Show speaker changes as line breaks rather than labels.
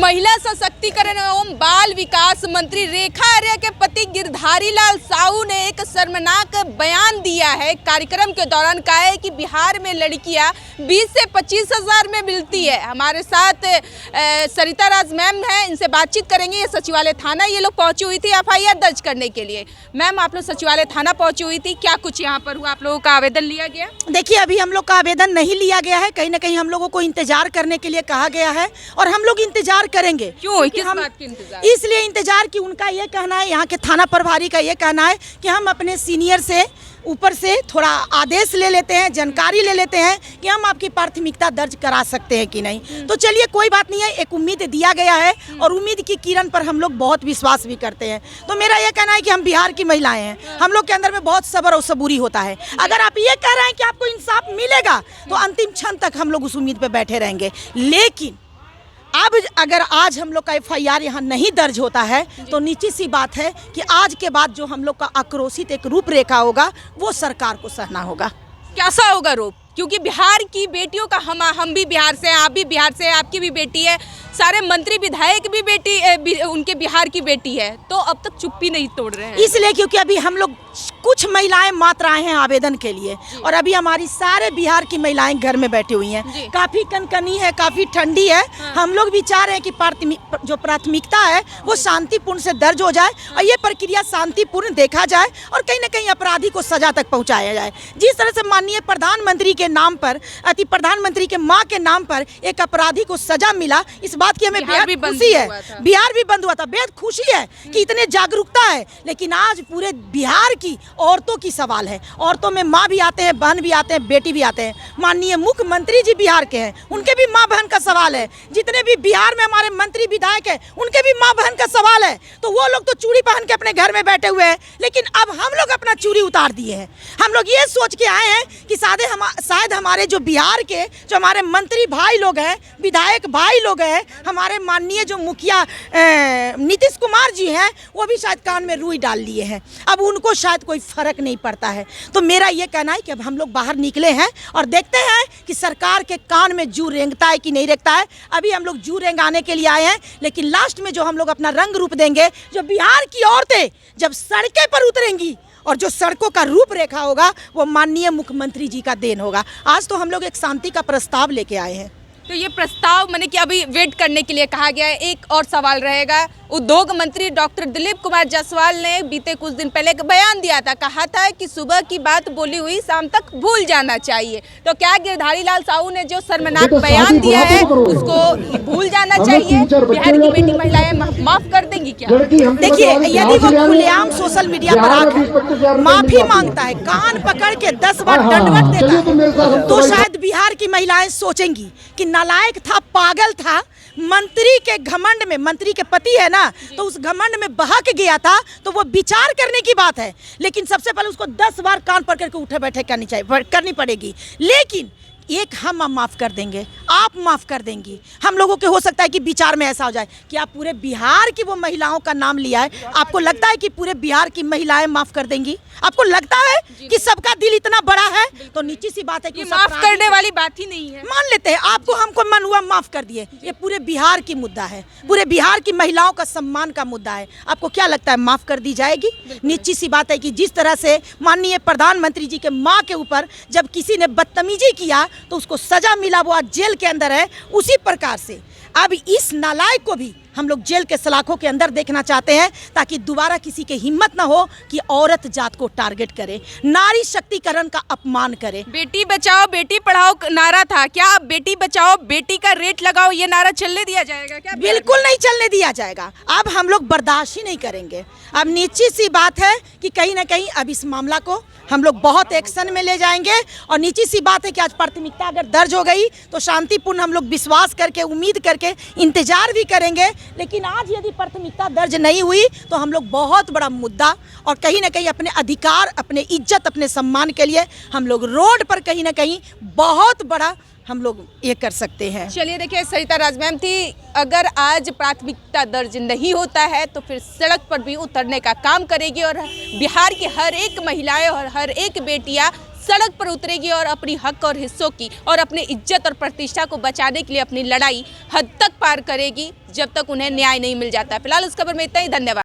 महिला सशक्तिकरण एवं बाल विकास मंत्री रेखा आर्या के पति गिरधारी लाल साहू ने एक शर्मनाक बयान दिया है। कार्यक्रम के दौरान कहा है कि बिहार में लड़कियां 20 से 25 हज़ार में मिलती है। हमारे साथ सरिता राज मैम हैं, इनसे बातचीत करेंगे। ये सचिवालय थाना ये लोग पहुंची हुई थी FIR दर्ज करने के लिए। मैम, आप लोग सचिवालय थाना पहुंची हुई थी, क्या कुछ यहाँ पर हुआ? आप लोगों का आवेदन लिया गया?
देखिए, अभी हम लोग का आवेदन नहीं लिया गया है। कहीं ना कहीं हम लोगों को इंतजार करने के लिए कहा गया है और हम लोग इंतजार करेंगे।
क्यों? किस बात की इंतजार?
इसलिए इंतजार कि उनका ये कहना है, यहाँ के थाना प्रभारी का ये कहना है कि हम अपने सीनियर से ऊपर से थोड़ा आदेश ले लेते हैं, जानकारी ले लेते हैं कि हम आपकी प्राथमिकता दर्ज करा सकते हैं कि नहीं। तो चलिए, कोई बात नहीं है, एक उम्मीद दिया गया है और उम्मीद की किरण पर हम लोग बहुत विश्वास भी करते हैं। तो मेरा ये कहना है कि हम बिहार की महिलाएं हैं, हम लोग के अंदर में बहुत सब्र और सबूरी होता है। अगर आप ये कह रहे हैं कि आपको इंसाफ मिलेगा तो अंतिम क्षण तक हम लोग उस उम्मीद पर बैठे रहेंगे। लेकिन अब अगर आज हम लोग का FIR यहाँ नहीं दर्ज होता है तो निश्चित सी बात है कि आज के बाद जो हम लोग का आक्रोशित एक रूपरेखा होगा वो सरकार को सहना होगा।
कैसा होगा रूप? क्योंकि बिहार की बेटियों का हम भी बिहार से हैं, आप भी बिहार से हैं, आपकी भी बेटी है, सारे मंत्री विधायक भी बेटी उनके बिहार की बेटी है, तो अब तक चुप्पी नहीं तोड़ रहे हैं।
इसलिए क्योंकि अभी हम लोग कुछ महिलाएं मात्र आए हैं आवेदन के लिए और अभी हमारी सारे बिहार की महिलाएं घर में बैठी हुई हैं। काफ़ी कनकनी है, काफ़ी ठंडी है। हम लोग भी चाह रहे हैं कि जो प्राथमिकता है वो शांतिपूर्ण से दर्ज हो जाए और ये प्रक्रिया शांतिपूर्ण देखा जाए और कहीं ना कहीं अपराधी को सजा तक पहुँचाया जाए। जिस तरह से माननीय प्रधानमंत्री के नाम पर, प्रधानमंत्री के माँ के नाम पर एक अपराधी को सजा मिला, इस बात की हमें बेहद खुशी है। बिहार भी बंद हुआ था, बेहद खुशी है कि इतने जागरूकता है। लेकिन आज पूरे बिहार की औरतों की सवाल है। औरतों में माँ भी आते हैं, बहन भी आते हैं, बेटी भी आते हैं। माननीय मुख्यमंत्री जी बिहार के हैं, उनके भी माँ बहन का सवाल है। जितने भी बिहार में हमारे मंत्री विधायक हैं उनके भी माँ बहन का सवाल है। तो वो लोग तो चूड़ी पहन के अपने घर में बैठे हुए हैं, लेकिन अब हम लोग अपना चूड़ी उतार दिए हैं। हम लोग ये सोच के आए हैं कि शायद हमारे जो बिहार के जो हमारे मंत्री भाई लोग हैं, विधायक भाई लोग हैं, हमारे माननीय जो मुखिया नीतीश कुमार जी हैं, वो भी शायद कान में रुई डाल लिए हैं। अब उनको शायद कोई फर्क नहीं पड़ता है। तो मेरा ये कहना है कि अब हम लोग बाहर निकले हैं और देखते हैं कि सरकार के कान में जू रेंगता है कि नहीं रेंगता है। अभी हम लोग जू रेंगाने के लिए आए हैं, लेकिन लास्ट में जो हम लोग अपना रंग रूप देंगे, जो बिहार की औरतें जब सड़कें पर उतरेंगी और जो सड़कों का रूपरेखा होगा वो माननीय मुख्यमंत्री जी का देन होगा। आज तो हम लोग एक शांति का प्रस्ताव लेके आए हैं।
तो ये प्रस्ताव मैंने कि अभी वेट करने के लिए कहा गया है। एक और सवाल रहेगा। उद्योग मंत्री डॉक्टर दिलीप कुमार जायसवाल ने बीते कुछ दिन पहले एक बयान दिया था, कहा था कि सुबह की बात बोली हुई शाम तक भूल जाना चाहिए। तो क्या गिरधारी लाल साहू ने जो शर्मनाक बयान दिया है उसको भूल जाना चाहिए? बिहार की बेटी महिलाएं माफ कर देंगी क्या?
देखिए, यदि वो खुलेआम सोशल मीडिया पर आकर माफी मांगता है, कान पकड़ के 10 बार दंडवत देता है, तो शायद बिहार की महिलाएं सोचेंगी कि नालायक था, पागल था, मंत्री के घमंड में, मंत्री के पति है ना, तो उस घमंड में बहक गया था। तो वो विचार करने की बात है, लेकिन सबसे पहले उसको 10 बार कान पकड़ के उठे बैठे करनी पड़ेगी। लेकिन एक हम माफ़ कर देंगे, आप माफ़ कर देंगी। हम लोगों के हो सकता है कि विचार में ऐसा हो जाए कि आप पूरे बिहार की वो महिलाओं का नाम लिया है, आपको लगता है कि पूरे बिहार की महिलाएं माफ़ कर देंगी? आपको लगता है कि सबका दिल इतना बड़ा है? तो निश्चित सी बात है कि
माफ़ करने वाली बात ही नहीं है।
मान लेते हैं, आपको हमको मन हुआ माफ़ कर दिए, ये पूरे बिहार की मुद्दा है, पूरे बिहार की महिलाओं का सम्मान का मुद्दा है। आपको क्या लगता है माफ़ कर दी जाएगी? निश्चित सी बात है कि जिस तरह से माननीय प्रधानमंत्री जी के माँ के ऊपर जब किसी ने बदतमीजी किया तो उसको सजा मिला, वो आज जेल के अंदर है, उसी प्रकार से अब इस नालायक को भी हम लोग जेल के सलाखों के अंदर देखना चाहते हैं, ताकि दोबारा किसी के हिम्मत ना हो कि औरत जात को टारगेट करे, नारी शक्तिकरण का अपमान करे।
बेटी बचाओ बेटी पढ़ाओ नारा था, क्या अब बेटी बचाओ बेटी का रेट लगाओ ये नारा चलने दिया जाएगा क्या?
बिल्कुल नहीं चलने दिया जाएगा। अब हम लोग बर्दाश्त ही नहीं करेंगे। अब निश्चित सी बात है कि कहीं ना कहीं अब इस मामला को हम लोग बहुत एक्शन में ले जाएंगे और निश्चित सी बात है कि आज प्राथमिकता अगर दर्ज हो गई तो शांतिपूर्ण हम लोग विश्वास करके, उम्मीद करके इंतजार भी करेंगे। लेकिन आज यदि प्राथमिकता दर्ज नहीं हुई तो हम लोग बहुत बड़ा मुद्दा और कहीं ना कहीं अपने अधिकार, अपने इज्जत, अपने सम्मान के लिए हम लोग रोड पर कहीं ना कहीं बहुत बड़ा हम लोग ये कर सकते हैं।
चलिए, देखिए, सरिता राज मैम थी। अगर आज प्राथमिकता दर्ज नहीं होता है तो फिर सड़क पर भी उतरने का काम करेगी और बिहार की हर एक महिलाएं और हर एक बेटियां सड़क पर उतरेगी और अपनी हक और हिस्सों की और अपने इज्जत और प्रतिष्ठा को बचाने के लिए अपनी लड़ाई हद तक पार करेगी, जब तक उन्हें न्याय नहीं मिल जाता। फिलहाल इस खबर में इतना ही। धन्यवाद।